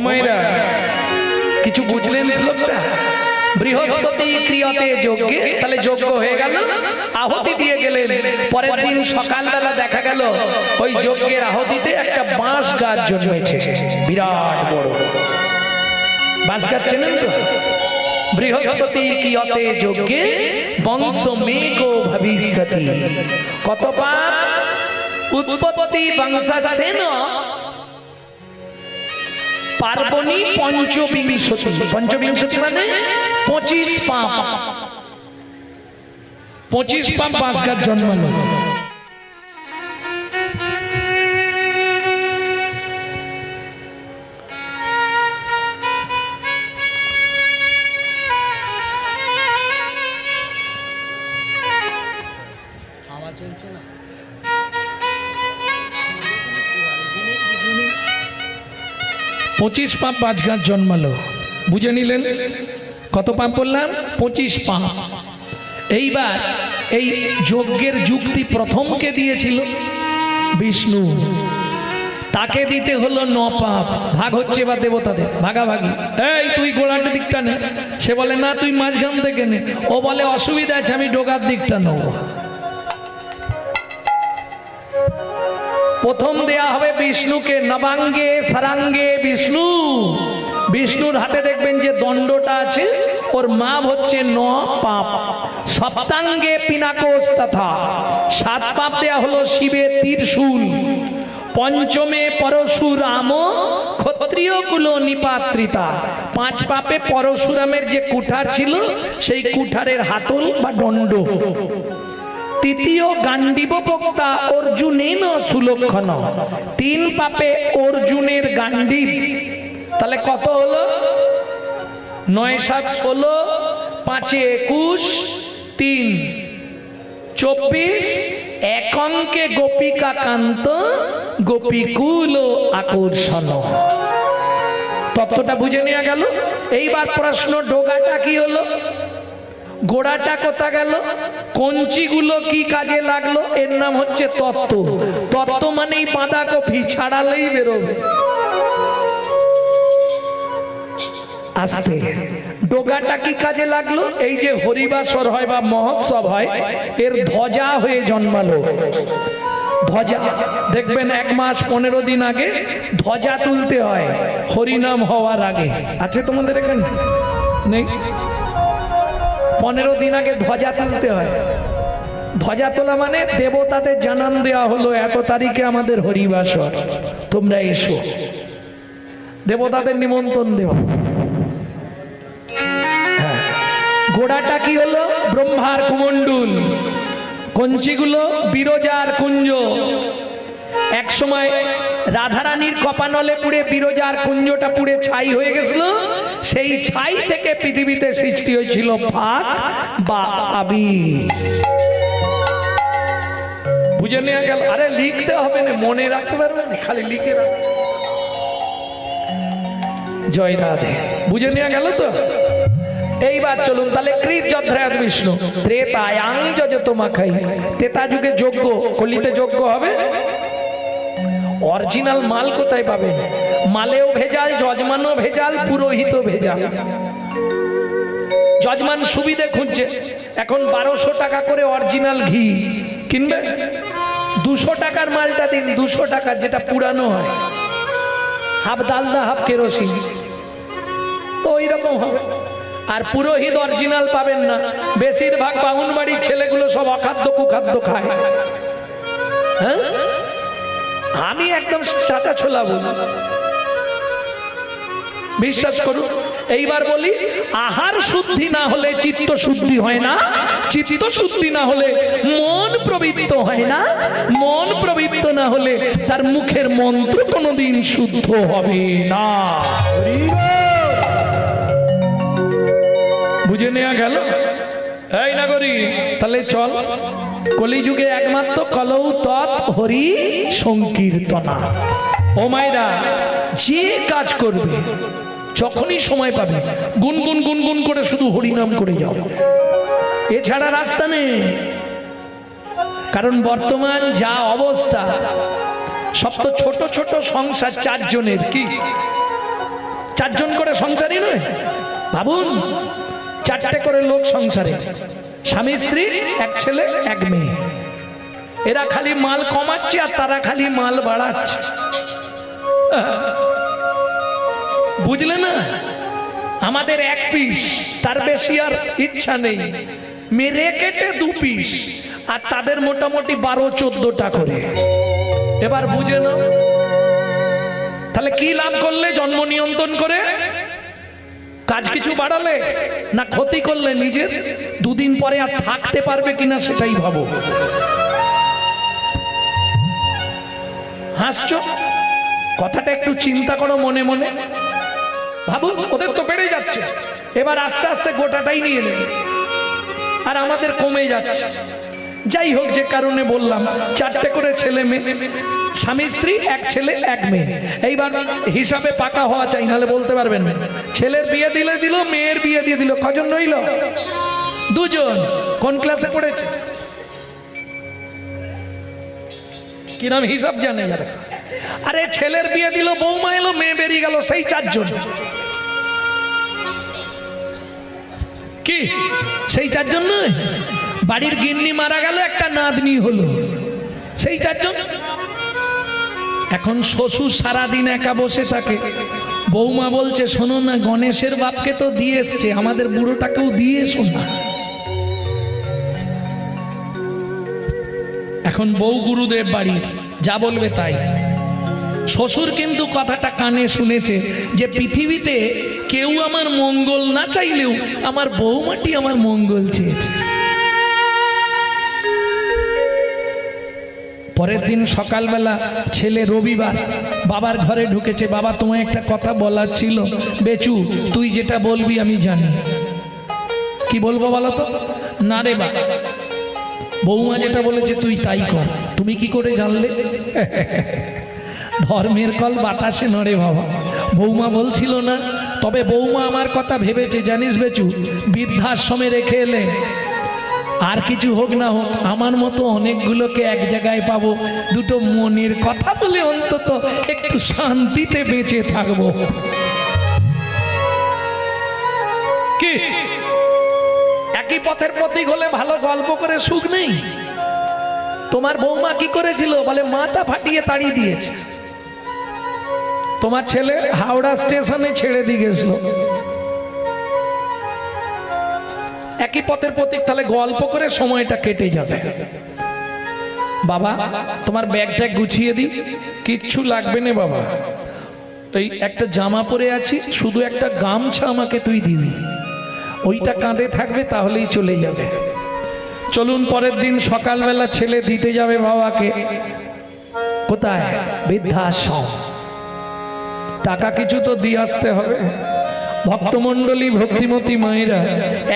মায়েরা কিছু বুঝলেন শ্লোকটা? বৃহস্পতি ক্রিয়তে যজ্ঞে, তাহলে যজ্ঞ হয়ে গেল, আহুতি দিয়ে গেলেন। পরের দিন সকালবেলা দেখা গেল ওই যজ্ঞের আহুতিতে একটা বাঁশ গাছ জন্মেছে, বিরাট বড় বাঁশ গাছ। চেনেন তো? বৃহস্পতি ক্রিয়তে যজ্ঞে বংশ মেঘো ভবিষ্যতি। কত পাপ উৎপত্তি বংশাসেন পার্বণী পঞ্চবিংশতি। পঞ্চবিংশতি মানে 25 পাপ। 25 পাপ বাঁশ গাছ জন্মালো। হাওয়া চলছে না? 25 পাপ বাঁশ গাছ জন্মালো। বুঝে নিলেন? কত পাপ বললাম? 25 পাপ। এইবার এই যজ্ঞের যুক্তি প্রথমকে দিয়েছিল বিষ্ণু, তাকে দিতে হলো 9 পাপ। ভাগ হচ্ছে বা দেবতাদের ভাগাভাগি। এই তুই গোড়ার দিকটা নে, সে বলে না তুই মাঝখান থেকে নে, ও বলে অসুবিধা আছে আমি ডোগার দিকটা নেব। প্রথম দেয়া হবে বিষ্ণুকে, নবাঙ্গে সারাঙ্গে বিষ্ণু। বিষ্ণুর হাতে দেখবেন যে দণ্ডটা আছে, ওর মাপ হচ্ছে 9 পাপ। সপ্তাঙ্গে পিনাকোষ তথা, 7 পাপ দেয়া হলো শিবের ত্রিশূল। পঞ্চমে পরশুরাম ক্ষত্রিয় কুল নিপাত্রিতা, 5 পাপে পরশুরামের যে কুঠার ছিল সেই কুঠারের হাতল বা দণ্ড। তৃতীয় গান্ডীব বক্তা অর্জুনেন সুলক্ষণ, 3 পাপে অর্জুনের গান্ডীব। তাহলে কত হলো? 9 7 16, 5 21, 3 24, এক অঙ্কে গোপিকা কান্ত গোপীকুল আকর্ষণ। তত্ত্বটা বুঝে নেওয়া গেল। এইবার প্রশ্ন, ডোগাটা কি হলো? গোড়াটা কোথা গেল? কঞ্চিগুলো কি কাজে লাগলো? এর নাম হচ্ছে তত্ত্ব। তত্ত্ব মানেই বাঁধাকপি, ছাড়ালেই বেরোবে। আস্তে, ডোগাটা কি কাজে লাগলো? এই যে হরিবাসর হয় বা মহোৎসব হয়, এর ধ্বজা হয়ে জন্মালো। ধ্বজা দেখবেন 1 মাস 15 দিন আগে ধ্বজা তুলতে হয় হরিনাম হওয়ার আগে। আছে তোমাদের এখানে? নেই? 15 দিন আগে ধ্বজা তুলতে হয়। ধ্বজা তোলা মানে দেবতাদের জানান দেওয়া হলো এত তারিখে আমাদের হরিবাসর, তোমরা এসো। দেবতাদের নিমন্ত্রণ দেওয়া। হ্যাঁ, গোড়াটা কি হলো? ব্রহ্মার কুমণ্ডুল। কঞ্চিগুলো বিরজার কুঞ্জ। এক সময় রাধারানীর কপানলে পুড়ে বিরজার কুঞ্জটা পুড়ে ছাই হয়ে গেছিল। সেই ছাই থেকে পৃথিবীতে সৃষ্টি হয়েছিল ফাগ বা আবির। বুঝে নেওয়া গেল? আরে লিখতে হবে না, মনে রাখতে পারবে না, খালি লিখে রাখতে। জয় রাধে। বুঝে নেওয়া গেল তো? এইবার চলুন তাহলে কৃত যদ্রায়ত বিষ্ণু ত্রেতায়াং যজতো মাখাই। ত্রেতা যুগে যজ্ঞ, কলিতে যজ্ঞ হবে। অরিজিনাল মাল কোথায় পাবেন? মালেও ভেজাল, যজমানও ভেজাল, পুরোহিতও ভেজাল। যজমান সুবিধে খুঁজছে, এখন 1200 টাকা করে অরিজিনাল ঘি কিনবে। 200 টাকার মালটা দিন, 200 টাকার যেটা পুরানো হয়, হাফ ডালদা হাফ কেরোসিন, তো ওই রকম হবে। আর পুরোহিত অরিজিনাল পাবেন না। বেশিরভাগ বামুন বাড়ির ছেলেগুলো সব অখাদ্য কুখাদ্য খায়। হ্যাঁ, আমি একদম চাচা ছোলা বলি, বিশ্বাস করুন। এইবার বলি, আহার শুদ্ধি না হলে চিত্ত শুদ্ধি হয় না, চিত্ত শুদ্ধি না হলে মন প্রবৃত্ত হয় না, মন প্রবৃত্ত না হলে তার মুখের মন্ত্র কোনোদিন শুদ্ধ হবে না। বুঝে নেওয়া গেল? এই নাগরী, তাহলে চল, কলিযুগে একমাত্র কলৌ তৎ হরি সংকীর্তনা। ও মায়েরা, যে কাজ করবে যখনই সময় পাবে গুনগুন গুনগুন করে শুধু হরিনাম করে যাও, এছাড়া রাস্তা নেই। কারণ বর্তমান যা অবস্থা, সব তো ছোট ছোট সংসার, 4 জনের, কি করে সংসারী নয়? ভাবুন, 4টে করে লোক সংসারে, স্বামী স্ত্রী, এক ছেলে এক মেয়ে। এরা খালি মাল কমাচ্ছে আর তারা খালি মাল বাড়াচ্ছে। বুঝলে না? আমাদের 1 পিস, তার বেশি আর ইচ্ছা নেই। মেরে কেটে 2 পিস, আর তাদের মোটামুটি 12-14টা করে। এবার বুঝে না তাহলে কি লাভ করলে জন্ম নিয়ন্ত্রণ করে? কাজ কিছু বাড়ালে না ক্ষতি করলে নিজের? 2 দিন পরে আর থাকতে পারবে কিনা সেটাই ভাবো। হাসছো, কথাটা একটু চিন্তা করো মনে মনে। ভাবো, ওদের তো বেড়ে যাচ্ছে, এবার আস্তে আস্তে গোটাটাই নিয়ে নেবে, আর আমাদের কমে যাচ্ছে। যাই হোক, যে কারণে বললাম 4টে করে ছেলে মেয়ে, স্বামী স্ত্রী, এক ছেলে এক মেয়ে। এইবার হিসাবে পাকা হওয়া চাই, নাহলে বলতে পারবেন না। ছেলের বিয়ে দিলে দিল, মেয়ের বিয়ে দিয়ে দিল, কজন রইল? 2 জন। কোন ক্লাসে পড়েছে? কি নাম? হিসাব জানে যারা। আরে ছেলের বিয়ে দিল, বৌমা এলো, মেয়ে বেরিয়ে গেল, সেই 4 জন। কি সেই 4 জন নয়? বাড়ির গিন্নি মারা গেল, একটা নাতনি হলো, সেই 4 জন। এখন শ্বশুর সারাদিন একা বসে থাকে, বৌমা বলছে শোনো না, গণেশের বাপকে তো দিয়ে এসছে, আমাদের বুড়োটাকেও দিয়ে এসো না। এখন বউ গুরুদেব বাড়ির, যা বলবে তাই। শ্বশুর কিন্তু কথাটা কানে শুনেছে যে পৃথিবীতে কেউ আমার মঙ্গল না চাইলেও আমার বৌমাটি আমার মঙ্গল চেয়েছে। পরের দিন সকালবেলা ছেলে রবিবার বাবার ঘরে ঢুকেছে। বাবা, তোমায় একটা কথা বলার ছিল। বেচু, তুই যেটা বলবি আমি জানি। কি বলবো বলো তো? না রে বাবা, বৌমা যেটা বলেছে তুই তাই কর। তুমি কি করে জানলে? ধর্মের কল বাতাসে নড়ে বাবা। বৌমা বলছিল না, তবে বৌমা আমার কথা ভেবেছে জানিস বেচু, বৃদ্ধাশ্রমে রেখে এলে আর কিছু হোক না হোক আমার মতো অনেকগুলোকে এক জায়গায় পাবো, দুটো মনের কথা বলে অন্তত একটু শান্তিতে বেঁচে থাকবো। কি একই পথের প্রতীক হলে ভালো গল্প করে সুখ নেই? তোমার বৌমা কি করেছিল বলে? মাথা ফাটিয়ে তাড়িয়ে দিয়েছে। তোমার ছেলে হাওড়া স্টেশনে ছেড়ে দিয়ে গেছিল। একই পথের প্রতীক, তাহলে গল্প করে সময়টা কেটে যাবে। বাবা, তোমার ব্যাগটা গুছিয়ে দিই। কিচ্ছু লাগবে না বাবা, এই একটা জামা পরে আছি, শুধু একটা গামছা আমাকে তুই দিবি, ওইটা কাঁধে থাকবে, তাহলেই চলে যাবে। চলুন, পরের দিন সকালবেলা ছেলে দিতে যাবে বাবাকে। কোথায়? বৃদ্ধাশ্রম। টাকা কিছু তো দিয়ে আসতে হবে। ভক্তমণ্ডলী, ভক্তিমতী মায়েরা,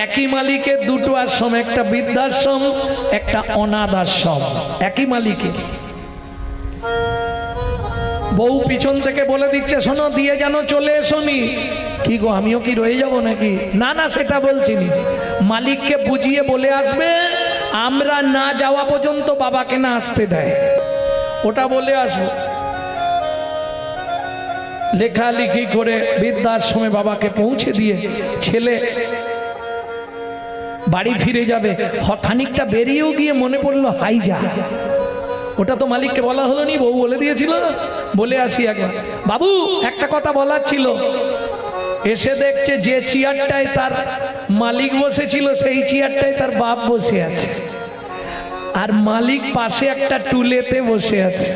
একই মালিকের 2টো আশ্রম, একটা বৃদ্ধাশ্রম, একটা অনাথ আশ্রম, একই মালিকের। বউ পিছন থেকে বলে দিচ্ছে শোনো, দিয়ে যেন চলে এসোনি। কি গো, আমিও কি রয়ে যাব নাকি? না না, সেটা বলছি না, মালিককে বুঝিয়ে বলে আসবে আমরা না যাওয়া পর্যন্ত বাবাকে না আসতে দেয়, ওটা বলে আসবো। লেখালেখি করে বৃদ্ধাশ্রমে বাবাকে পৌঁছে দিয়ে ছেলে বাড়ি ফিরে যাবে। খানিকটা বেরিয়েও গিয়ে মনে পড়লো হাই যা, ওটা তো মালিককে বলা হলো নি, বউ বলে দিয়েছিল, বলে আসি একবার। বাবু, একটা কথা বলার ছিল। এসে দেখছে যে চেয়ারটায় তার মালিক বসেছিল সেই চেয়ারটায় তার বাপ বসে আছে, আর মালিক পাশে একটা টুলেতে বসে আছে।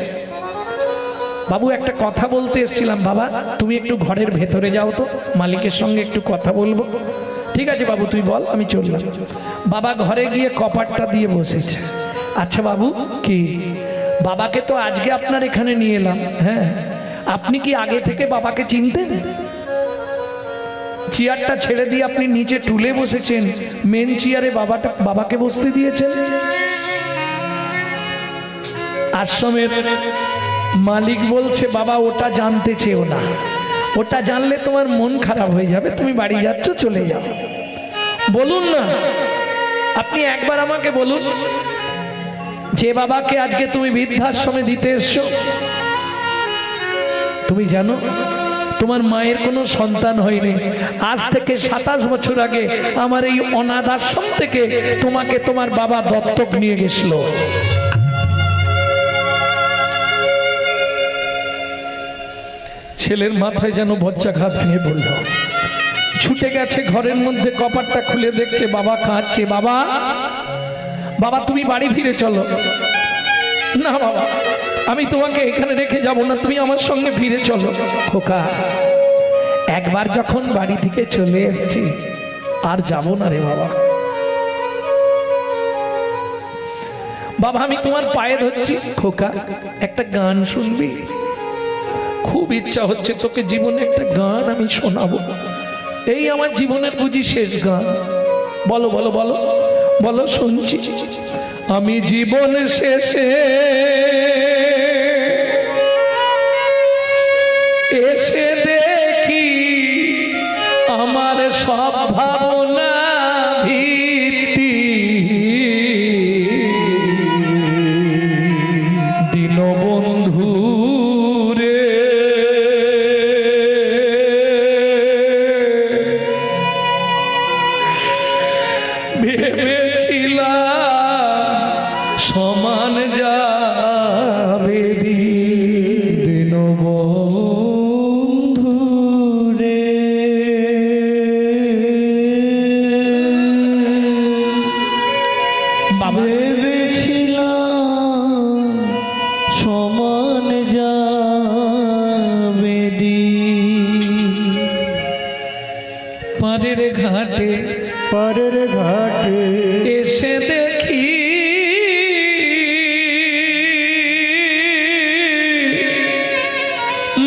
বাবু, একটা কথা বলতে এসেছিলাম। বাবা, তুমি একটু ঘরের ভেতরে যাও তো, মালিকের সঙ্গে একটু কথা বলবো। ঠিক আছে বাবু, তুই বল, আমি চললাম। বাবা ঘরে গিয়ে কপাটটা দিয়ে বসেছে। আচ্ছা বাবু, কি বাবাকে তো আজকে আপনার এখানে নিয়ে এলাম, হ্যাঁ, আপনি কি আগে থেকে বাবাকে চিনতেন? চেয়ারটা ছেড়ে দিয়ে আপনি নিচে টুলে বসেছেন, মেন চেয়ারে বাবাকে বসতে দিয়েছেন। আশ্রমের মালিক বলছে বাবা ওটা জানতে চেও না, ওটা জানলে তোমার মন খারাপ হয়ে যাবে, তুমি বাড়ি যাচ্ছ, চলে যাও। বলুন না, আপনি একবার আমাকে বলুন, যে বাবাকে আজকে তুমি বৃদ্ধাশ্রমে দিতে এসছো, তুমি জানো তোমার মায়ের কোনো সন্তান হয়নি। আজ থেকে 27 বছর আগে আমার এই অনাথ আশ্রম থেকে তোমাকে তোমার বাবা দত্তক নিয়ে গেছিল। ছেলের মাথায় যেন বজ্রাঘাত নিয়ে পড়ল, ছুটে গেছে ঘরের মধ্যে, কপাটটা খুলে দেখছে বাবা কাঁদছে। বাবা, বাবা তুমি বাড়ি ফিরে চলো। না বাবা, আমি তোমাকে এখানে রেখে যাব না, তুমি আমার সঙ্গে ফিরে চলো। খোকা, একবার যখন বাড়ি থেকে চলে এসেছি আর যাব না রে বাবা। বাবা আমি তোমার পায়ে ধরছি। খোকা, একটা গান শুনবি? খুব ইচ্ছা হচ্ছে তোকে জীবনে একটা গান আমি শোনাবো। এই আমার জীবনের বুঝি শেষ গান। বলো বলো বলো বলো, শুনছি। আমি জীবন শেষে এসে দেখি আমার সব ভাবনা ভিত্তি দীনবন্ধু রে। ভেবেছিলাম সমান যাবে দীনবন্ধু রে। বাবা ভেবেছিলাম সমান যাবে পারের ঘাটে, পারের ঘাটে এসে দেখি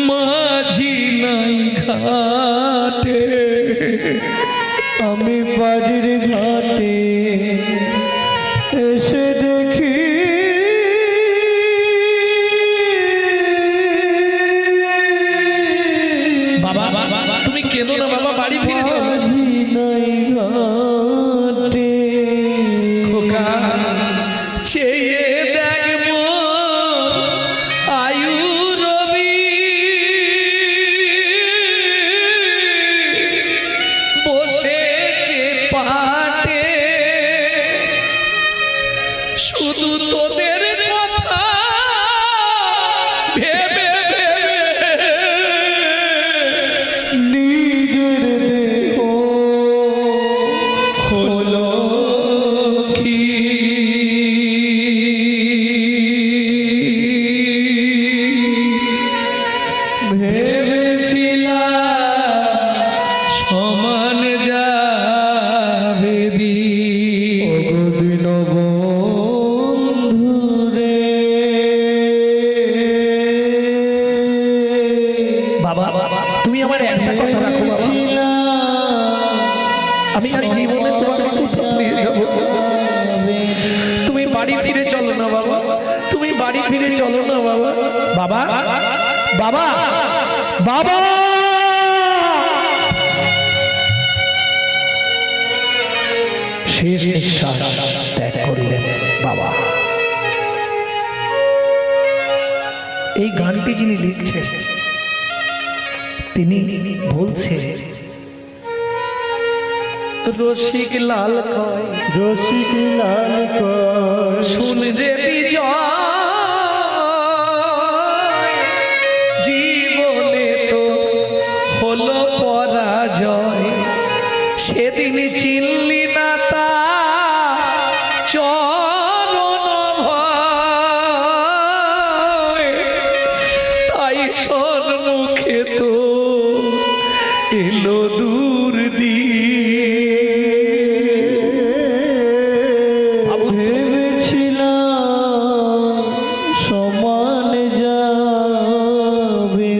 মাঝি নাই ঘাটে। আমি পারের ঘাটে এসে দেখি বাবা তুমি কেঁদো না বাবা, বাড়ি ফিরে চলো। মাঝি নাই ঘাটে। খোকা, চেয়ে দেখ মোর আয়ু রবি, বসেছে পাটে, শুধু তোদের কথা ভেবে নিজের দেহ হলো কি। ভেবেছিলাম সমান যাবে দীনবন্ধু রে। বাবা তুমি আমার একটা কথা রাখো বাবা, আমি আর জীবনে তোমাকে কোথাও নিয়ে যাব। তুমি বাড়ি ফিরে চলো না বাবা, তুমি বাড়ি ফিরে চলো না বাবা। বাবা বাবা বাবা, শেষ নিঃশ্বাস ত্যাগ করলেন বাবা। এই গানটি যিনি লিখছেন তিনি বলছেন, রসিক লাল কয় রসিক লাল কয় শুন রে বিজয়, জীবনে তো হলো পরাজয়, সেদিন চিনলি না তা চরণ ভয়, তাই সন্মুখে তো এলো দূর ভেবেছিলাম সমান যাবে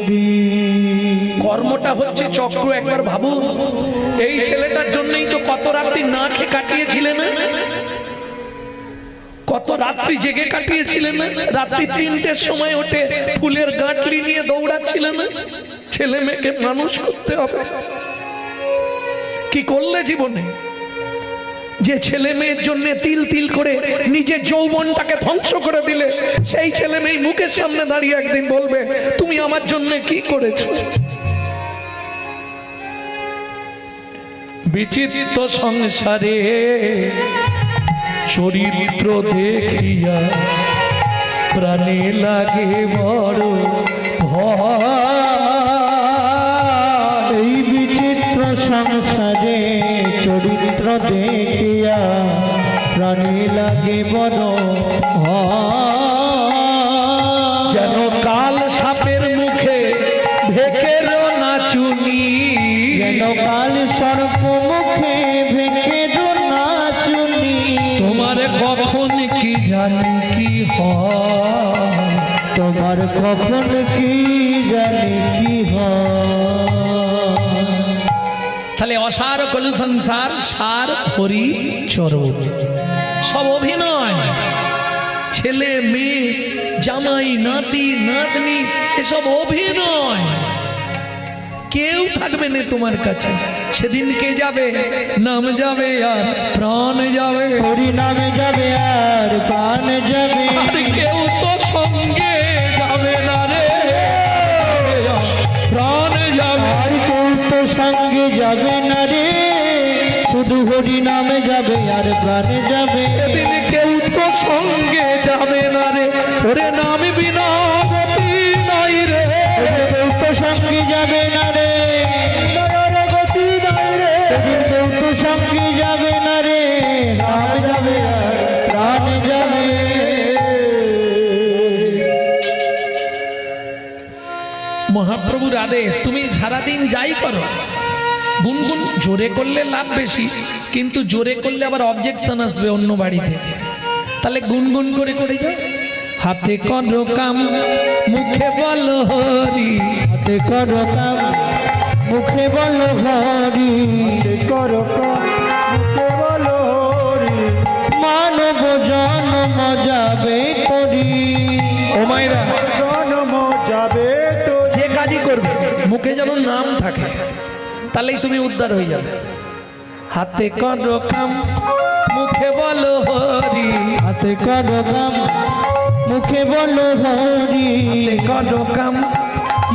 কর্মটা হচ্ছে চক্র। একবার ভাবু, এই ছেলেটার জন্যই তো কত রাত্রি না খেয়ে কাটিয়েছিলেন, কত রাত্রি জেগে কাটিয়েছিলেন। রাত্রি 3টের সময় ওঠে ফুলের গাঁটলি নিয়ে দৌড়াচ্ছিলেন। ছেলে মেয়েকে মানুষ করতে হবে, কি করলে জীবনে? যে ছেলে মেয়ের জন্য তিল তিল করে নিজের যৌবনটাকে ধ্বংস করে দিলে, সেই ছেলে মেয়ে মুখের সামনে দাঁড়িয়ে একদিন বলবে তুমি আমার জন্য কি করেছো। বিচিত্র সংসারে চরিত্র দেখিয়া প্রাণে লাগে বড় ভয়। এই বিচিত্র সংসারে চরিত্র দেখিয়া প্রাণী লাগে বড় ভয়। যেন কাল সাপের মুখে ভেকের নাচুনি, যেন কাল সর্প মুখে ভেঙে নাচুনি। তোমার কখন কি জানি কি হয়, তোমার কখন কি জানি কি হয়। তাহলে অসার কলু সংসার সার হরি চরণ সব অভিনয়। ছেলে মেয়ে জামাই নাতি নাতনি এসব অভিনয়। কেউ থাকবে না তোমার কাছে। সেদিন কে যাবে? নাম যাবে আর প্রাণ যাবে। হরি নামে যাবে আর প্রাণ যাবে। আর কেউ তো সঙ্গে যাবে না রে, প্রাণ যাবে। আর কেউ তো সঙ্গে যাবে না রে, শুধু হরি নামে যাবে আর প্রাণ যাবে। সেদিন কেউ তো সঙ্গে যাবে না রে, ওরে নাম বিনা গতি নাই রে। কেউ তো সঙ্গে যাবে না রে, গতি নাই রে। কেউ তো সঙ্গে যাবে না রে, নাম যাবে আর প্রাণ যাবে। মহাপ্রভুর আদেশ, তুমি সারাদিন যাই করো গুনগুন জোরে করলে লাভ বেশি, কিন্তু জোরে করলে আবার অবজেকশন আসবে অন্য বাড়ি থেকে। তাহলে গুনগুন করে করে যাও। হাতে করো কাম মুখে বলো হরি, হাতে করো কাম মুখে বলো হরি। হাতে করো কাম মুখে বলো হরি। মানব জন্ম যাবে করি, ও মায়েরা জন্ম যাবে তো। যে কাজই করবে মুখে যেন নাম থাকে, তাহলেই তুমি উদ্ধার হয়ে যাবে। হাতে করো কাম মুখে বলো হরি, হাতে করো কাম মুখে বলো হরি। হাতে করো কাম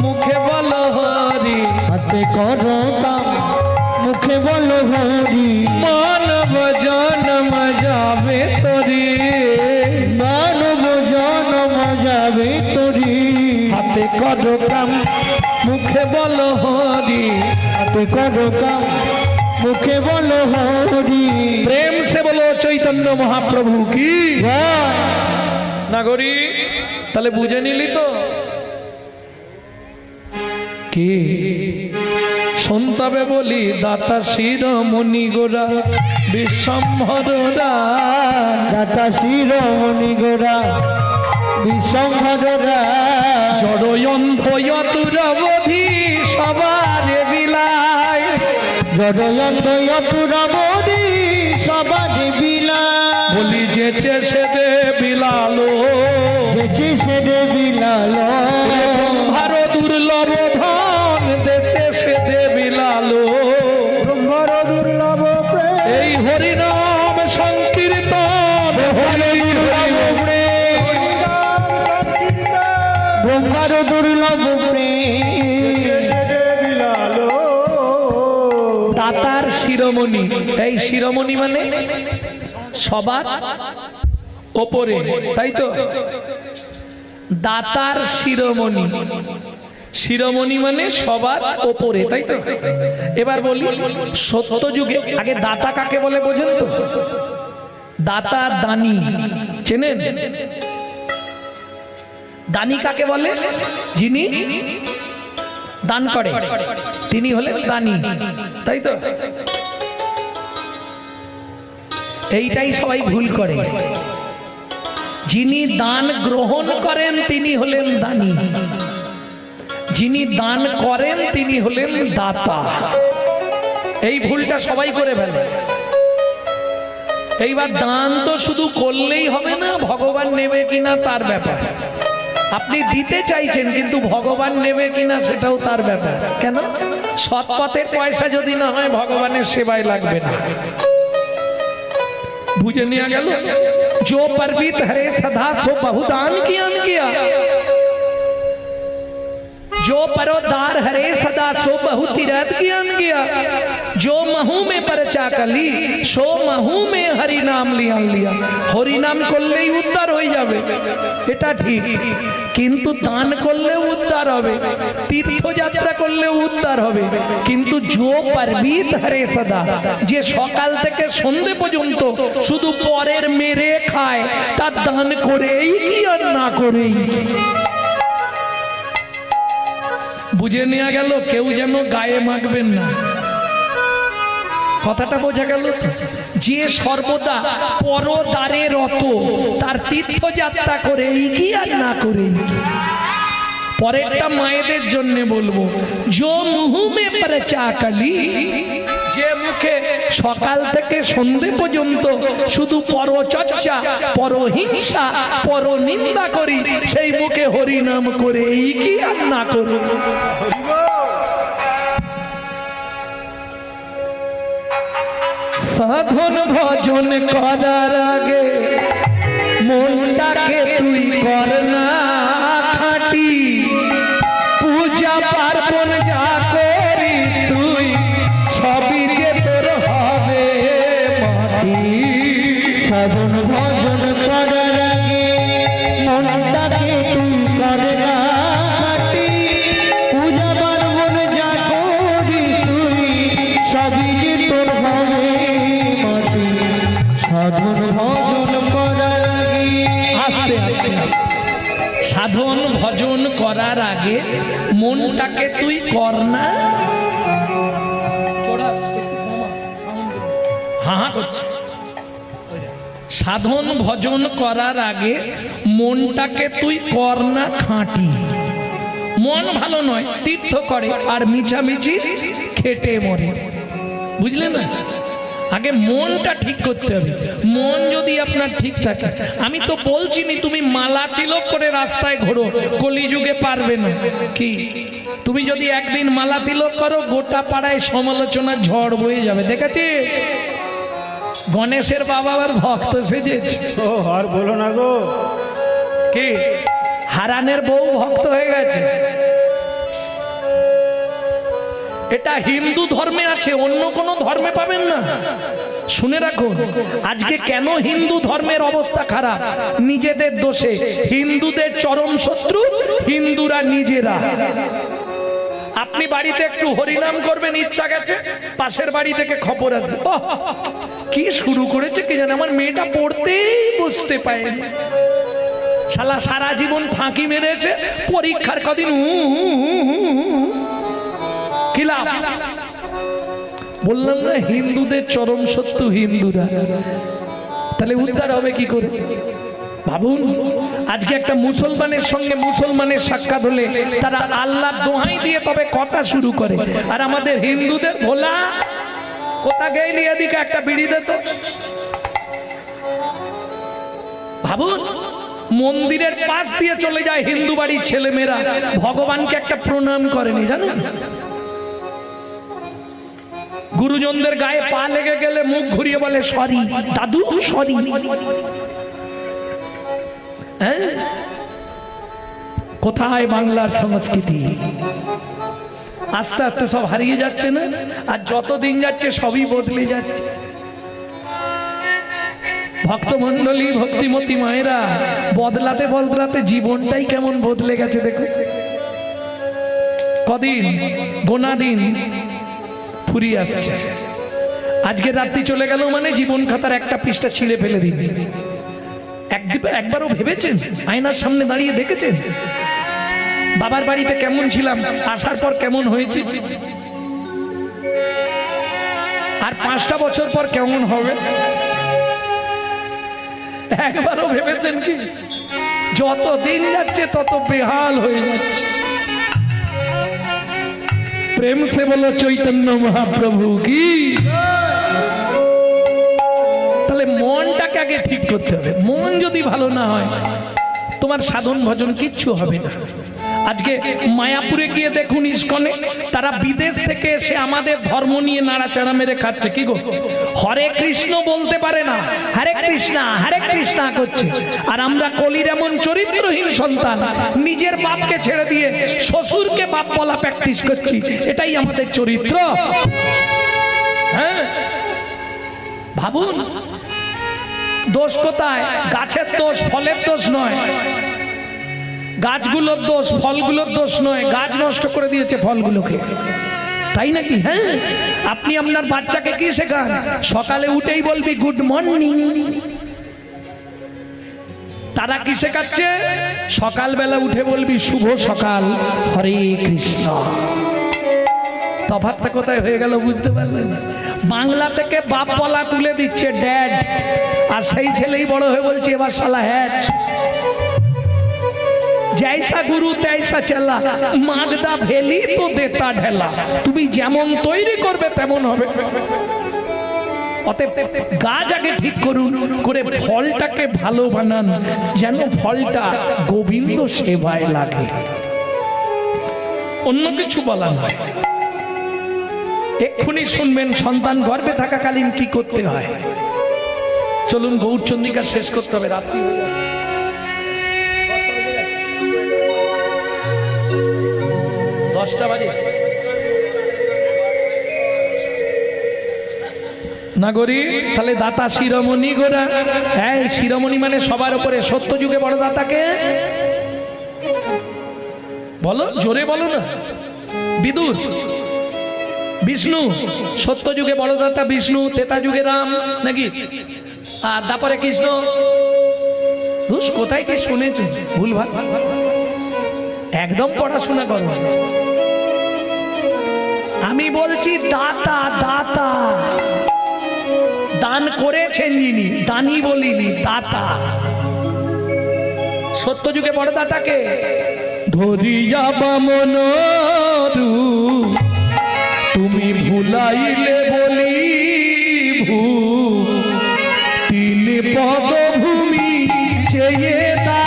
মুখে বলো হরি। হাতে করো কাম মুখে বলো হরি। মানব জন্ম যাবে তোরে, মানব জন্ম যাবে তোরি। হাতে করো কাম মুখে বলো হরি। হাতে করো কাম মুখে বলো হরি। প্রেম সে বলো চৈতন্য মহাপ্রভু কি জয়। নাগরী। তাহলে বুঝে নিলি তো কি সন্তাবে বলি দাতা শিরোমণি গোরা বিশ্বম্ভরা, দাতা শিরোমণি গোরা বিশ্বম্ভরা। জড়য়ন্ধ অতুরবধি সবার বিলায়, জড়য়ন্দ অপুরবধি সবার বিলায়। বলি যেচে সেদে বিলালো, যেচে সেদে বিলালো। ব্রহ্মার দুর্লভ ধন দেশে সেদে বিলালো। ব্রহ্মর দুর্লভ প্রেম, এই হরিনাম সংকীর্তন হরি হরি ব্রহ্মর দুর্লভ প্রেম। দাতার শিরোমণি। এই শিরোমণি মানে সবার ওপরে, তাই তো? দাতার শিরোমণি, শিরোমণি মানে সবার ওপরে, তাই তো? এবার বলি সত্য যুগে আগে দাতা কাকে বলে বোঝেন তো? দাতা দানি চেনেন? দানি কাকে বলে? যিনি দান করে তিনি হলেন দানি, তাই তো? এইটাই সবাই ভুল করে। যিনি দান গ্রহণ করেন তিনি হলেন দানি, যিনি দান করেন তিনি হলেন দাতা। এই ভুলটা সবাই করে ফেলে। এইবার দান তো শুধু করলেই হবে না, ভগবান নেবে কিনা তার ব্যাপার। আপনি দিতে চাইছেন কিন্তু ভগবান নেবে কিনা সেটাও তার ব্যাপার। কেন? সৎ পথের পয়সা যদি না হয় ভগবানের সেবায় লাগবে না। বুঝে নিয়ে গেল? जो परवित हरे सदा सो बहुदान किया, जो परोदार हरे सदा सो बहु तीरथ किया। जो महू में परचा कली सो महू में हरि नाम लिया लिया हरि नाम করলেই উদ্ধার হয়ে যাবে এটা ঠিক কিন্তু দান করলেও উদ্ধার হবে তীর্থযাত্রা করলেও উদ্ধার হবে কিন্তু जो परवीत हरे सदा যে সকাল থেকে সন্ধে পর্যন্ত শুধু পরের মেরে খায় তার দান করেই কি আর না করেই বুঝে নেওয়া গেল কেউ যেন গায়ে মাখবেন না কথাটা বোঝা গেল যে সর্বদা পরদারে রত তার তীর্থযাত্রা করে কি আর না করে পরেরটা মায়েদের জন্য বলবো जो मुंह में परचा कली যে মুখে সকাল থেকে সন্ধে পর্যন্ত শুধু পরচর্চা পরহিংসা পরনিন্দা করি সেই মুখে হরি নাম করে কি আর না করে সাধন ভজন করার আগে মনটাকে তুই কর না খাঁটি পূজা পার্বণ যা করিস তুই সবই যে তোর হবে মাটি সাধন ভজন করার আগে মনটাকে তুই করে না খাঁটি পূজা পার্বণ যা করিস তুই সবই যে তোর হবে মাটি সাধন ভজন করার আগে আস্তে আস্তে সাধন ভজন করার আগে মনটাকে তুই কর না হা করছে সাধন ভজন করার আগে মনটাকে তুই কর না খাঁটি মন ভালো নয় তীর্থ করে আর মিছামিছি খেটে মরে বুঝলে না আগে মনটা ঠিক করতে হবে মন যদি আপনার ঠিক থাকে আমি তো বলছি নি তুমি মালা তিলক করে রাস্তায় ঘোরো কলিযুগে পারবে না কি তুমি যদি একদিন মালা তিলক করো গোটা পাড়ায় সমালোচনার ঝড় বয়ে যাবে দেখেছিস গণেশের বাবা আর ভক্ত সেজেছে ও আর বলো না গো কি হারানের বউ ভক্ত হয়ে গেছে এটা হিন্দু ধর্মে আছে অন্য কোন ধর্মে পাবেন না শুনে রাখুন আজকে কেন হিন্দু ধর্মের অবস্থা খারাপ নিজেদের দোষে হিন্দুদের চরম শত্রু হিন্দুরা নিজেরা আপনি বাড়িতে একটু হরিনাম করবেন ইচ্ছা গেছে পাশের বাড়ি থেকে খবর আসবে কি শুরু করেছে কি জানে আমার মেয়েটা পড়তেই বুঝতে পারে শালা সারা জীবন ফাঁকি মেরেছে পরীক্ষার কদিন কি লাভ বললাম না হিন্দুদের চরম শত্রু হিন্দুরা তাহলে উদ্ধার হবে কি করে ভাবুন আজকে একটা মুসলমানের সঙ্গে মুসলমানের সাক্ষাৎ হলে তারা আল্লাহর দোহাই দিয়ে তবে কথা শুরু করে আর আমাদের হিন্দুদের ভোলা কোথা গেলি এদিকে একটা বিড়ি দে তো ভাবুন মন্দিরের পাশ দিয়ে চলে যায় হিন্দু বাড়ির ছেলেমেয়েরা ভগবানকে একটা প্রণাম করেনি জানেন গুরুজনদের গায়ে পা লেগে গেলে মুখ ঘুরিয়ে বলে সরি দাদু সরি কোথায় বাংলার সংস্কৃতি আস্তে আস্তে সব হারিয়ে যাচ্ছে না আর যত দিন যাচ্ছে সবই বদলে যাচ্ছে ভক্তমণ্ডলী ভক্তিমতী মায়েরা বদলাতে বদলাতে জীবনটাই কেমন বদলে গেছে দেখো কদিন গোনা দিন ফুরিয়ে আসছে আজকে রাত্রি চলে গেল মানে জীবন খাতার একটা পৃষ্ঠা ছিঁড়ে ফেলে দিবে একবারও ভেবেছেন আয়নার সামনে দাঁড়িয়ে দেখেছেন বাবার বাড়িতে কেমন ছিলাম আসার পর কেমন হয়েছে আর 5টা বছর পর কেমন হবে একবারও ভেবেছেন কি যত দিন যাচ্ছে তত বেহাল হয়ে যাচ্ছে প্রেম সে বলো চৈতন্য মহাপ্রভু কি তাহলে মনটাকে আগে ঠিক করতে হবে মন যদি ভালো না হয় তোমার সাধন ভজন কিচ্ছু হবে না আজকে মায়াপুরে গিয়ে দেখুন ইস্কনে তারা বিদেশ থেকে এসে আমাদের ধর্ম নিয়ে নাড়াচাড়া মেরে খাচ্ছে কি গো হরে কৃষ্ণ বলতে পারে না হরে কৃষ্ণা করছে আর আমরা কলির এমন চরিত্রহীন সন্তান নিজের বাপকে ছেড়ে দিয়ে শ্বশুরকে বাপ বলা প্র্যাকটিস করছি এটাই আমাদের চরিত্র হ্যাঁ ভাবুন, দোষ কোথায়? গাছের দোষ, ফলের দোষ নয়। গাছগুলোর দোষ, ফলগুলোর দোষ নয়। গাছ নষ্ট করে দিয়েছে ফলগুলোকে, তাই নাকি? হ্যাঁ, আপনি আপনার বাচ্চাকে কি শেখান? সকালে উঠেই বলবি গুড মর্নিং। তারা কি শেখাচ্ছে? সকালবেলা উঠে বলবি শুভ সকাল, হরে কৃষ্ণ। তফাৎটা কোথায় হয়ে গেল বুঝতে পারলেন? বাংলা থেকে বাপ বলা তুলে দিচ্ছে ড্যাড, আর সেই ছেলেই বড় হয়ে বলছে এবার শালা হ্যাড। জৈসা গুরু তৈসা চেলা, মাগদা ভেলি তো দেতা ঢেলা। তুমি যেমন তৈরি করবে তেমন হবে। অতএব গাছ আগে ঠিক করুন, করে ফলটাকে ভালো বানান, যেন ফলটা গোবিন্দ সেবায় লাগে, অন্য কিছু বলা নয়। এক্ষুনি শুনবেন সন্তান গর্ভে থাকাকালীন কি করতে হয়। চলুন গৌরচন্দ্রিকা শেষ করতে হবে, রাত্রি হয়ে যাচ্ছে। 10টা বাজে। নাগরী তাহলে দাতা শিরোমণি গোরা। হ্যাঁ, শিরোমণি মানে সবার উপরে। সত্য যুগে বড় দাতাকে বলো, জোরে বলো না। বিদুর, বিষ্ণু। সত্য যুগে বড় দাতা বিষ্ণু, ত্রেতা যুগে রাম নাকি? আর তারপরে কৃষ্ণ। কোথায় কি শুনেছ? ভুলভাল একদম পড়াশোনা করো। আমি বলছি দাতা, দাতা দান করেছেন যিনি, দানি বলিনি, দাতা। সত্য যুগে বড় দাতাকে ধরিয়া বামন তুমি ভুলাইলে বলি ভূ, তিন পদভূমি চেয়ে দা।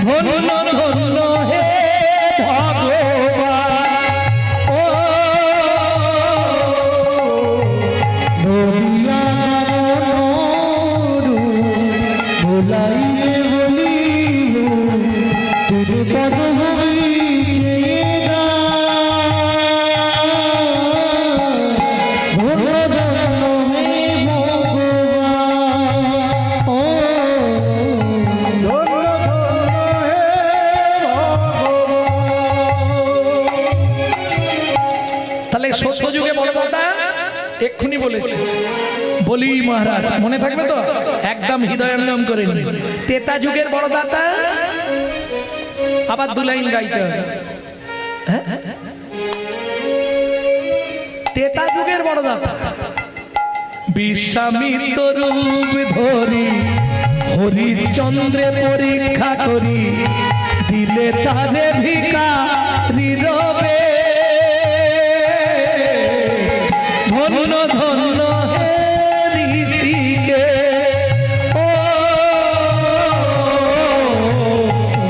ধন্য ধন্য হে ভগবান, ও ধরিয়া বামন ভুলাইলে বলি ভূ, তিন পদভূমি সত্য যুগে বড় দাতা এক্ষুনি বলেছে বলি মহারাজ, মনে থাকবে তো? একদম হৃদয়ঙ্গম করে নিন। ত্রেতা যুগের বড় দাতা আবার 2 লাইন গাইতে হবে। ত্রেতা যুগের বড় দাতা বিশ্বামিত্র রূপ ধরি হরিশ্চন্দ্রে পরীক্ষা করি, দিলে তারে ভিখারি রবে। ধন্য ধন্য হে ঋষিকে, ও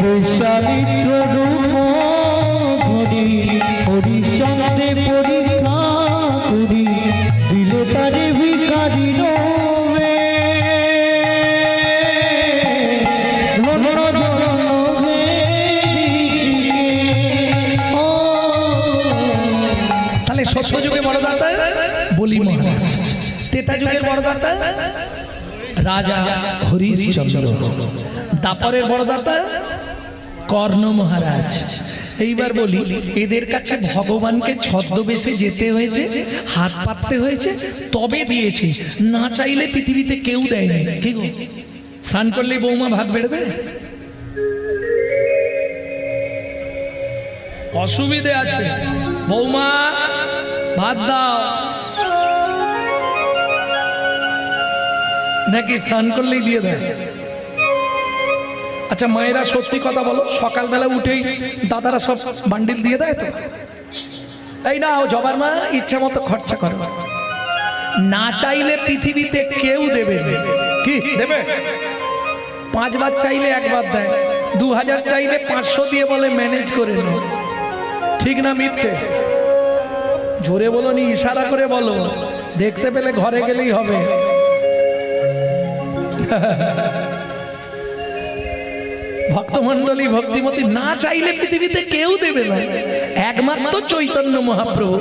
বিশ্বামিত্র রূপ ধরি হরিশ্চন্দ্রে পরীক্ষা করি, দিলে তারে ভিখারি রবে। ধন্য ধন্য হে ঋষিকে, ও। তাহলে সত্য যুগে বড় দাতা বলি মহারাজ, ত্রেতা যুগের বড় দাতা রাজা হরিশ্চন্দ্র, দাপরের বড় দাতা কর্ণ মহারাজ। এইবার বলি, এদের কাছে ভগবানকে ছদ্মবেশে যেতে হয়েছে, হাত পাততে হয়েছে, তবে দিয়েছে। না চাইলে পৃথিবীতে কেউ দেয়নি। কি গো, স্নান করলে বৌমা ভাত বেড়ে দেয়? অসুবিধে আছে, বৌমা ভাত দাও, নাকি স্নান করলেই দিয়ে দেয়? আচ্ছা মায়েরা সত্যি কথা বলো, সকালবেলা উঠেই দাদারা সব বান্ডিল দিয়ে দেয় তো? এই না, ও জবার মা ইচ্ছা মতো খরচা করে। না চাইলে পৃথিবীতে কেউ দেবে কি? দেবে? 5 বার চাইলে 1 বার দেয়, 2000 চাইলে 500 দিয়ে বলে ম্যানেজ করে নে। ঠিক না মিথ্যে? জোরে বলো নি, ইশারা করে বলো, দেখতে পেলে ঘরে গেলেই হবে। ভক্তমণ্ডলী ভক্তিমতী, না চাইলে পৃথিবীতে কেউ দেবে না। একমাত্র চৈতন্য মহাপ্রভু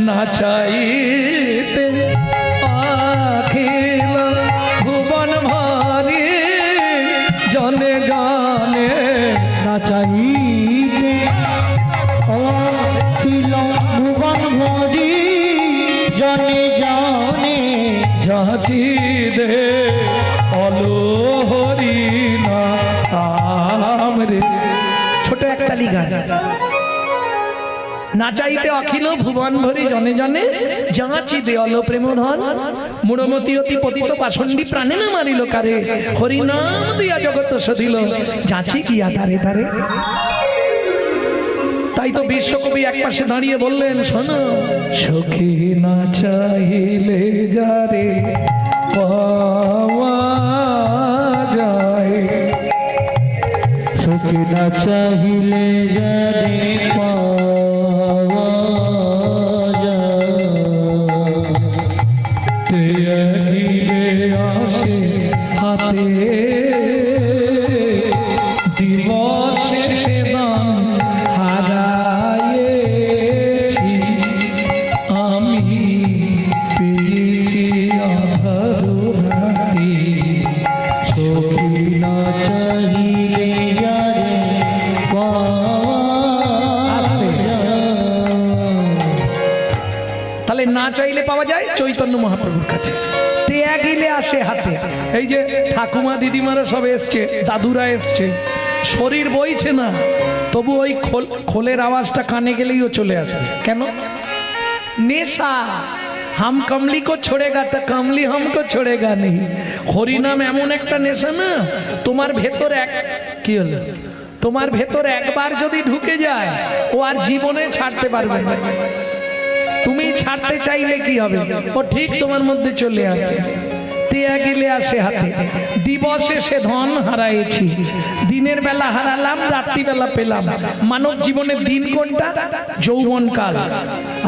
না চাইতে অখিল ভুবন ভরি জনে জনে না চাহিতে অখিল ভুবন ভরি জনে জনে যাচি দে অলো হরি নাম রে। ছোট একটা লিখা না চাইতে অখিল ভুবন ভরি জনে জনে যাচি দে অলো প্রেমধন মূঢ়মতি অতি পতিত পাষণ্ডী প্রাণে না মারিল কারে হরিনাম দিয়া জগৎ সদিল যাচি কিয়া তারে তারে। তাই তো বিশ্বকবি একপাশে দাঁড়িয়ে বললেন, শোনো সখী না চাইলে যারে পাওয়া যায়, সুখী না চাহিলে যারে পাওয়া যায়, তে আহিলে আসে হাতে দিবসে সেদান হারায়েছি আমি পেয়েছি আধারুরাতে। সুখী না চাহিলে যারে পাওয়া যায়। তাহলে না চাইলে পাওয়া যায় চৈতন্য মহাপ্রভুর কাছে, ত্যাগিলে আসে হাতে। এই যে ঠাকুমা দিদিমারা সব এসছে, দাদুরা এসছে, শরীর বইছে না, তবু ওই খোলের আওয়াজটা কানে গেলেই ও চলে আসবে। কেন? নেশা। হাম কমলি কো ছোড়েগা তা কমলি হামকো ছোড়েগা নেই। হরিনাম এমন একটা নেশা না, তোমার ভেতর কি হলো, তোমার ভেতর একবার যদি ঢুকে যায় ও আর জীবনে ছাড়তে পারবে না। তুমি ছাড়তে চাইলে কি হবে, ও ঠিক তোমার মধ্যে চলে আসে। ত্যাগিলে আসে হাতে দিবসে সে ধন হারাইছি, দিনের বেলা হারালাম, রাত্রিবেলা পেলাম। মানব জীবনের দিন কোনটা? যৌবন কাল।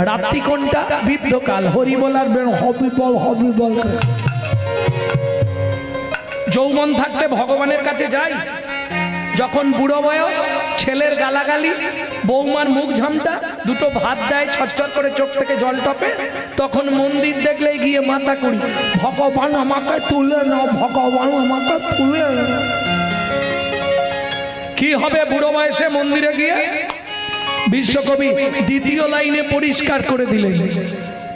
রাত্রি কোনটা? বৃদ্ধকাল। হরি বলার হবি বল হবি বল। যৌবন থাকতে ভগবানের কাছে যাই, যখন বুড়ো বয়স, ছেলের গালাগালি, বৌমার মুখ ঝামটা, দুটো ভাত দেয় ছটছট করে চোখ থেকে জল টপে, তখন মন্দির দেখলেই গিয়ে মাথা করি, ভগবান আমাকে তুলে নাও, ভগবান আমাকে তুলে নাও। কি হবে বুড়ো বয়সে মন্দিরে গিয়ে? বিশ্বকবি দ্বিতীয় লাইনে পরিষ্কার করে দিলেন,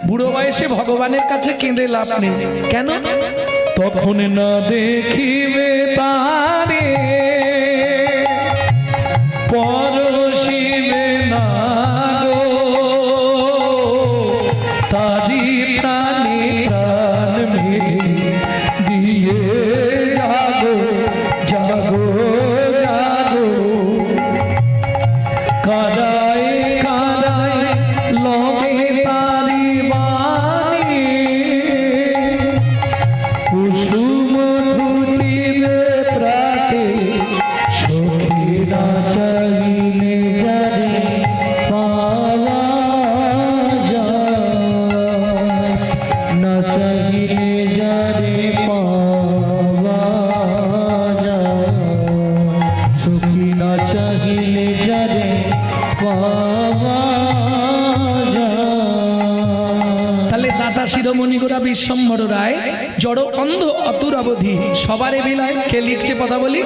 বুড়ো বয়সে ভগবানের কাছে কেঁদে লাভ নেই। কেন? তখন না দেখিবে তারে পরশিবে না গো, তারি প্রাণে প্রাণ দিয়ে জাগো জাগো জাগো। কাদায় কাদায় লবে তারি বাণী, কুসুম ধুতিবে প্রাতে সখী না চাইলে যারে পাওয়া যায়, না চাহিলে যারে পাওয়া যায়, সুখী না চাহিলে যারে পাওয়া যায়। তাহলে দাতা শিরোমণি গোরা বিশ্বম্বর রায় জড় অন্ধ অতুর অবধি সবারে বিলায়। কে লিখছে কথা বলি?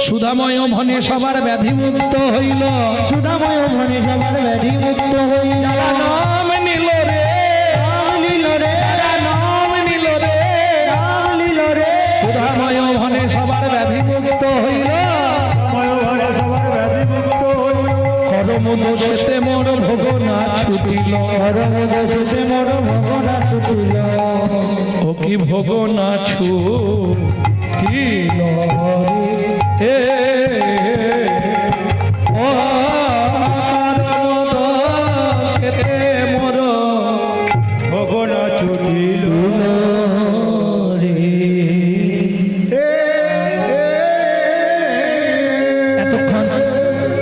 সুধাময় ভনে সবার ব্যাধি মুক্ত হইল, সুধাময় ভনে সবার ব্যাধি মুক্ত হইল, নাম নিল রে রাম লীল রে, নাম নিল রে রাম লীল রে, সুধাময় ভনে সবার ব্যাধি মুক্ত হইল, করম দোষে মোর ভোগ না ছুটিল, পরম দোষে মোর ভগনা ছুটিল, ও কি ভোগ না ছুটিল হে ও দোষে মোর ভগনা ছুটিল রে। এতক্ষণ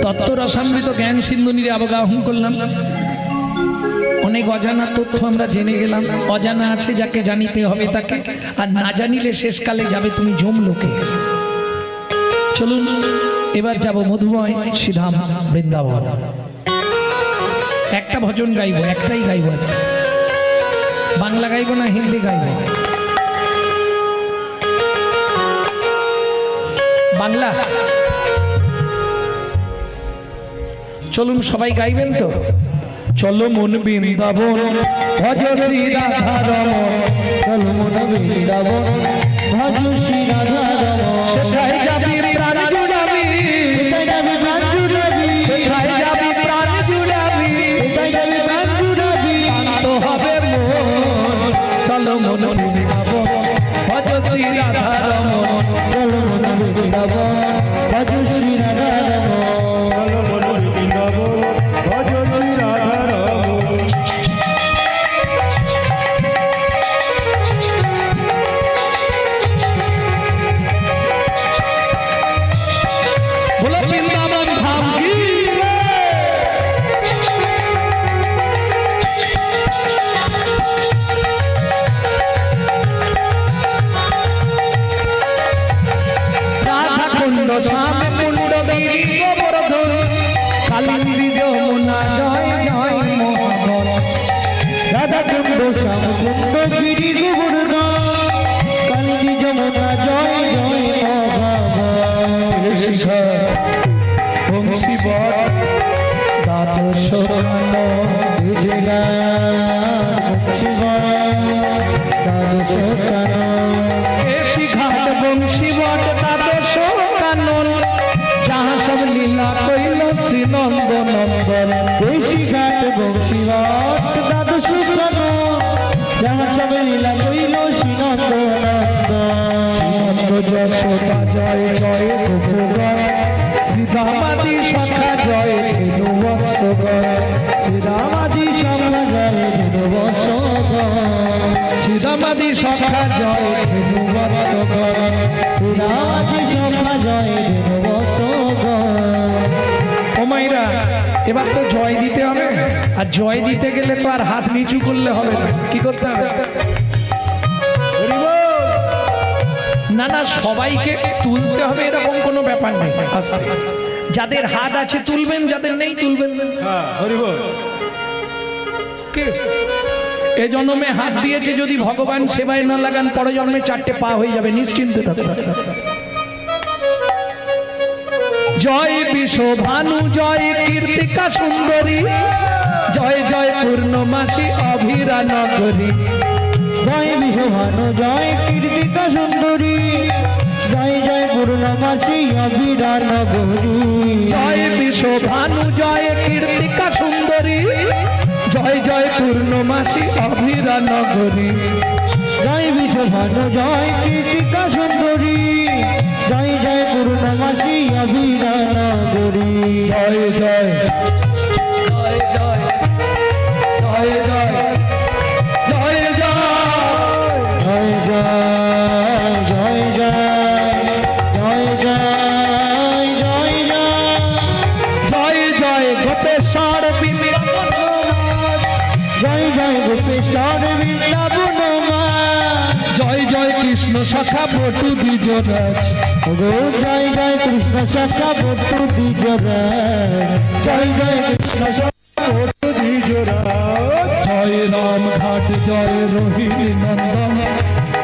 তত্ত্ব রসামৃত জ্ঞান সিন্ধুনিরে অবগাহন করলাম। অনেক অজানা তথ্য আমরা জেনে গেলাম। অজানা আছে যাকে জানিতে হবে তাকে, আর না জানিলে শেষকালে যাবে তুমি জমলোকে। চলুন এবার যাব মধুময় শ্রীধাম বৃন্দাবন। একটা ভজন গাইবো, একটাই গাইবো আজকে। বাংলা গাইবো না হিন্দি গাইবো? বাংলা। চলুন সবাই গাইবেন তো। চলো মন বৃন্দাবন ভজ শ্রী রাধা রমন, চলো মন বৃন্দাবন ভজ শ্রী রাধা রমন। সেথায় যাবি প্রাণ জুড়াবি, কোথায় যাবে প্রাণ জুড়াবি, সেথায় যাবি প্রাণ জুড়াবি, কোথায় যাবে প্রাণ জুড়াবি, শান্ত হবে মন। চলো মন বৃন্দাবন ভজ শ্রী রাধা রমন, চলো মন বৃন্দাবন ভজ শ্রী রাধা রমন। बोलो वृंदावन धाम की। राधा कुंड श्याम कुंड गिरी गोवर्धन, कालिंदी যমুনা জয় জয় মোহন। রাধা কুণ্ড শ্যাম কুণ্ড গিরি গোবর্ধন, কালিন্দী যমুনা জয় জয় ভগবান। শিখা বংশী বট দ্বাদশ কাণ্ড, বুঝে গান শিবন দ্বাদশ কানন। শিখাত বংশী বট দ্বাদশ কানন, যাহা সব লীলা কইল শ্রী নন্দ নন্দন। বেশি ঘাট বংশীবাট দ্বাদশ কানন, যাহা সব লীলা কইল শ্রীনন্দ নন্দন। যশোদা জয় জয় গোপগণ, শ্রীরামাদি সখা জয় ধেনু বৎসগণ। শ্রীরামাদি সভা জয় ধেনু বৎসগণ, শ্রীরামাদি সখা জয় ধেনু বৎসগণ। শ্রীরামাদি সভা জয় ধেনু বৎসগণ। ও মাইরা, এবার তো জয় দিতে হবে, আর জয় দিতে গেলে তো আর হাত নিচু করলে হবে না। কি করতে হবে? না না, সবাইকে তুলতে হবে এরকম কোনো ব্যাপার নেই। আস্তে আস্তে। যাদের হাত আছে তুলবেন, যাদের নেই তুলবেন না। কে এ জন্মে হাত দিয়েছে, যদি ভগবান সেবায় না লাগান পরে জন্মে চারটে পা হয়ে যাবে, নিশ্চিন্তে থাকতে। জয় বিশ্বভানু জয় কীর্তিকা সুন্দরী, জয় জয় পূর্ণমাসী অভিরা নগরী। জয় বিশ্বভানু জয় কীর্তিকা সুন্দরী, জয় জয় পূর্ণমাসী অবিরা নগরী। জয় বিশ্বভানু জয় কীর্তিকা সুন্দরী, জয় জয় পূর্ণমাসী অভিরা নগরী। জয় বিশ্বভানু জয় কীর্তিকা সুন্দরী, জয় জয় পূর্ণমাসী অবিরা নগরী। জয় জয় জয় জয় জয় জয় জয় জয় জয় জয় জয় জয় জয় জয় জয় জয় গোপেশ্বর বৃন্দাবন, জয় জয় গোপেশ্বর বৃন্দাবন মা। জয় জয় কৃষ্ণ সখা বটু দ্বিজরাজ। গো জয় জয় কৃষ্ণ সখা বটু দ্বিজরাজ, জয় জয় কৃষ্ণ সখা বটু দ্বিজরাজ। জয় রাম ঘাট জয় রোহিণী নন্দন,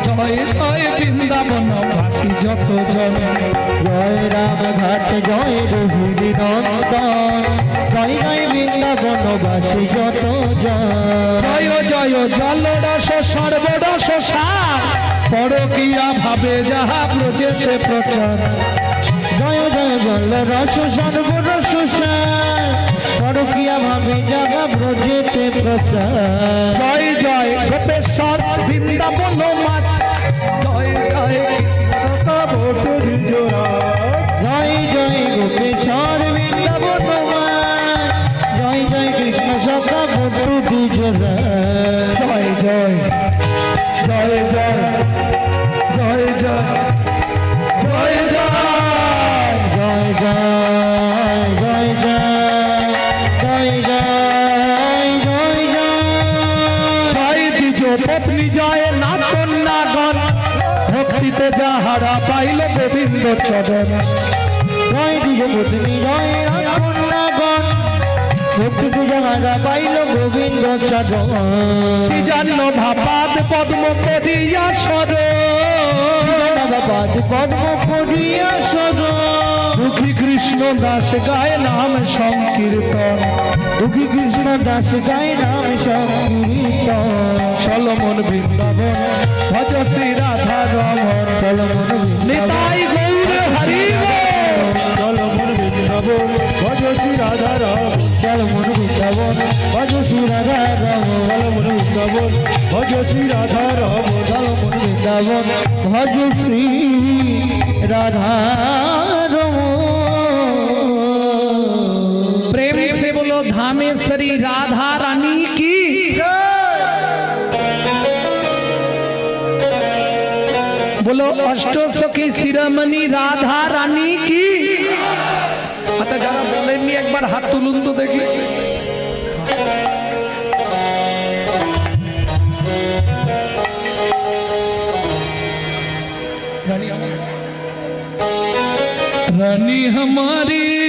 জয় জয় বৃন্দাবন বাসী যত জন। জয় রাম ঘাট জয় রোহিণী নন্দন, জয় জয় বৃন্দাবনবাসী যত জন। জয় জয় জলরস সর্বরস সার, পরকিয়া ভাবে যাহা ব্রজেতে প্রচার। জয় জয় বল রস সর্বরস সার, পরকিয়া ভাবে যাহা ব্রজেতে প্রচার। জয় জয় গোপেশ্বর বৃন্দাবন মাছ, জয় জয় কৃষ্ণ বটু দ্বিজরাজ। জয় জয় গোপেশ্বর বৃন্দাবন মা, জয় জয় কৃষ্ণ সখা বটু দ্বিজরাজ। জয় জয় জয় জয় জয় জয় জয় জয় জয় জয় জয় জয় জয় জয় জয় জয় দ্বিজ পত্নী জয় নাথ কন্যাগণ, ভক্তিতে যাহারা পাইল গোবিন্দ চরণ। জয় দ্বিজ পত্নী জয় কন্যাগণ, মুক্তি পূজা মারা পাইল গোবিন্দ চাচন শ্রীজান্ন ভাপাদ পদ্ম পদিয়া সর নবপাদ পদ্ম করিয়া সদ দুঃখী কৃষ্ণ দাস গায় নাম সংকীর্তন দুঃখী কৃষ্ণ দাস গায় নাম সংকীর্তন চলমন বৃন্দাবন ভজ শ্রী রাধা রমন চলমন নিতাই গৌর হরি চলমন বৃন্দাবন ভজ শ্রী রাধা রাম চলমন বৃন্দাবন ভজ শ্রী রাধা রাম চলমন বৃন্দাবন ভজ শ্রী রাধা রাম চলমন বৃন্দাবন ভজ শ্রী রাধা রাম प्रेम से बोलो धामेश्वरी राधा रानी की बोलो अष्टसखी शिरोमणि राधा रानी की अच्छा যারা বলেননি একবার হাত তুলুন তো দেখি रानी हमारी